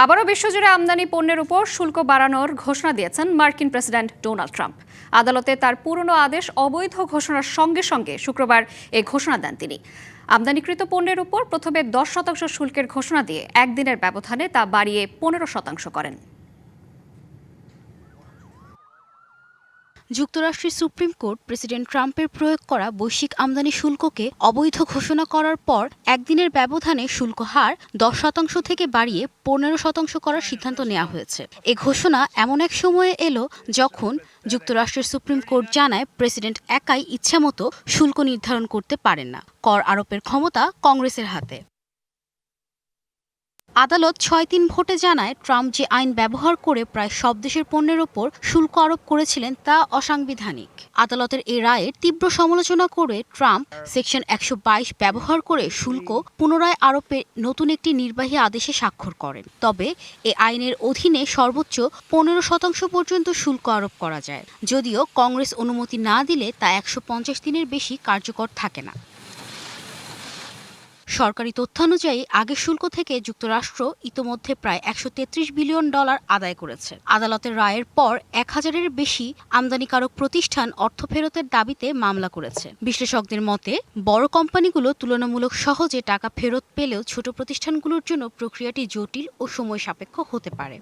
আবারও বিশ্বজুড়ে আমদানি পণ্যের উপর শুল্ক বাড়ানোর ঘোষণা দিয়েছেন মার্কিন প্রেসিডেন্ট ডোনাল্ড ট্রাম্প। আদালতে তার পুরনো আদেশ অবৈধ ঘোষণার সঙ্গে সঙ্গে শুক্রবার এ ঘোষণা দেন তিনি। আমদানিকৃত পণ্যের উপর প্রথমে 10% শুল্কের ঘোষণা দিয়ে একদিনের ব্যবধানে তা বাড়িয়ে 15% করেন। যুক্তরাষ্ট্রের সুপ্রিম কোর্ট প্রেসিডেন্ট ট্রাম্পের প্রয়োগ করা বৈশ্বিক আমদানি শুল্ককে অবৈধ ঘোষণা করার পর একদিনের ব্যবধানে শুল্ক হার 10% থেকে বাড়িয়ে 15% করার সিদ্ধান্ত নেওয়া হয়েছে। এ ঘোষণা এমন এক সময়ে এলো যখন যুক্তরাষ্ট্রের সুপ্রিম কোর্ট জানায় প্রেসিডেন্ট একাই ইচ্ছামতো শুল্ক নির্ধারণ করতে পারেন না। কর আরোপের ক্ষমতা কংগ্রেসের হাতে। আদালত 6-3 ভোটে জানায় ট্রাম্প যে আইন ব্যবহার করে প্রায় সব দেশের পণ্যের ওপর শুল্ক আরোপ করেছিলেন তা অসাংবিধানিক। আদালতের এই রায়ের তীব্র সমালোচনা করে ট্রাম্প সেকশন 122 ব্যবহার করে শুল্ক পুনরায় আরোপে নতুন একটি নির্বাহী আদেশে স্বাক্ষর করেন। তবে এ আইনের অধীনে সর্বোচ্চ 15% পর্যন্ত শুল্ক আরোপ করা যায়, যদিও কংগ্রেস অনুমতি না দিলে তা 150 দিনের বেশি কার্যকর থাকে না। সরকারি তথ্যানুযায়ী আগের শুল্ক থেকে যুক্তরাষ্ট্র ইতোমধ্যে প্রায় $133 বিলিয়ন আদায় করেছে। আদালতের রায়ের পর 1000-এর বেশি আমদানিকারক প্রতিষ্ঠান অর্থ ফেরতের দাবিতে মামলা করেছে। বিশ্লেষকদের মতে বড় কোম্পানিগুলো তুলনামূলক সহজে টাকা ফেরত পেলেও ছোট প্রতিষ্ঠানগুলোর জন্য প্রক্রিয়াটি জটিল ও সময় সাপেক্ষ হতে পারে।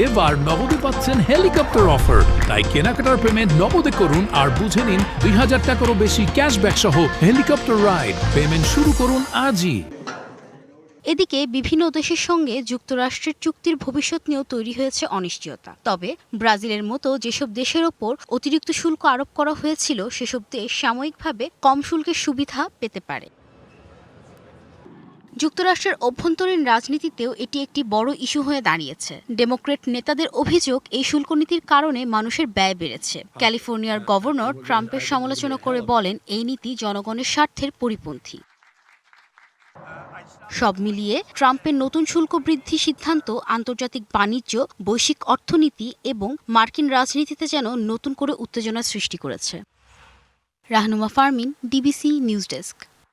এবার নগদে পাচ্ছেন হেলিকপ্টার অফার, তাই কেনাকাটার পেমেন্ট নগদে করুন আর বুঝে নিন 2000 টাকারও বেশি ক্যাশব্যাক সহ হেলিকপ্টার রাইড। পেমেন্ট শুরু করুন আজই। এদিকে বিভিন্ন দেশের সঙ্গে যুক্তরাষ্ট্রের চুক্তির ভবিষ্যৎ নিয়েও তৈরি হয়েছে অনিশ্চয়তা। তবে ব্রাজিলের মতো যেসব দেশের ওপর অতিরিক্ত শুল্ক আরোপ করা হয়েছিল সেসব দেশ সাময়িকভাবে কম শুল্কের সুবিধা পেতে পারে। যুক্তরাষ্ট্রের অভ্যন্তরীণ রাজনীতিতেও এটি একটি বড় ইস্যু হয়ে দাঁড়িয়েছে। ডেমোক্র্যাট নেতাদের অভিযোগ এই শুল্কনীতির কারণে মানুষের ব্যয় বেড়েছে। ক্যালিফোর্নিয়ার গভর্নর ট্রাম্পের সমালোচনা করে বলেন এই নীতি জনগণের স্বার্থের পরিপন্থী। সব মিলিয়ে ট্রাম্পের নতুন শুল্ক বৃদ্ধি সিদ্ধান্ত আন্তর্জাতিক বাণিজ্য, বৈশ্বিক অর্থনীতি এবং মার্কিন রাজনীতিতে যেন নতুন করে উত্তেজনা সৃষ্টি করেছে। Rahnuma Fermin, DBC news desk.